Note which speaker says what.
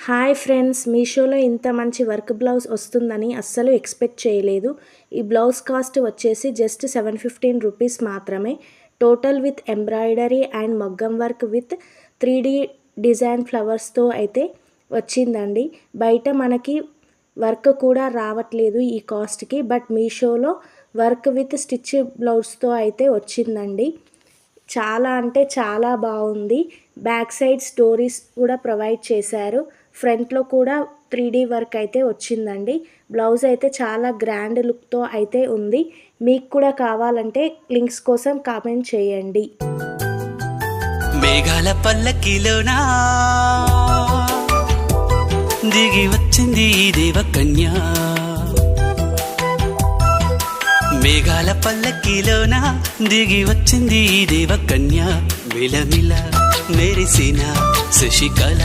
Speaker 1: Hi friends, మీషోలో ఇంత మంచి వర్క్ బ్లౌజ్ వస్తుందని అస్సలు ఎక్స్పెక్ట్ చేయలేదు. ఈ బ్లౌజ్ కాస్ట్ వచ్చేసి జస్ట్ 715 రూపీస్ మాత్రమే. టోటల్ విత్ ఎంబ్రాయిడరీ అండ్ మగ్గం వర్క్ విత్ 3D డిజైన్ ఫ్లవర్స్తో అయితే వచ్చిందండి. బయట మనకి వర్క్ కూడా రావట్లేదు ఈ కాస్ట్కి, బట్ మీషోలో వర్క్ విత్ స్టిచ్ బ్లౌజ్తో అయితే వచ్చిందండి. చాలా అంటే చాలా బాగుంది. బ్యాక్ సైడ్ స్టోరీస్ కూడా ప్రొవైడ్ చేశారు. ఫ్రంట్లో కూడా 3D వర్క్ అయితే వచ్చిందండి. బ్లౌజ్ అయితే చాలా గ్రాండ్ లుక్తో అయితే ఉంది. మీకు కూడా కావాలంటే లింక్స్ కోసం కామెంట్ చేయండి.
Speaker 2: మేఘాల పల్లకిలోనా దిగి వచ్చింది దేవకన్య, మేఘాల పల్లకిలోన దిగి వచ్చింది దేవకన్య, మిలమిల మెరిసిన శశికళ.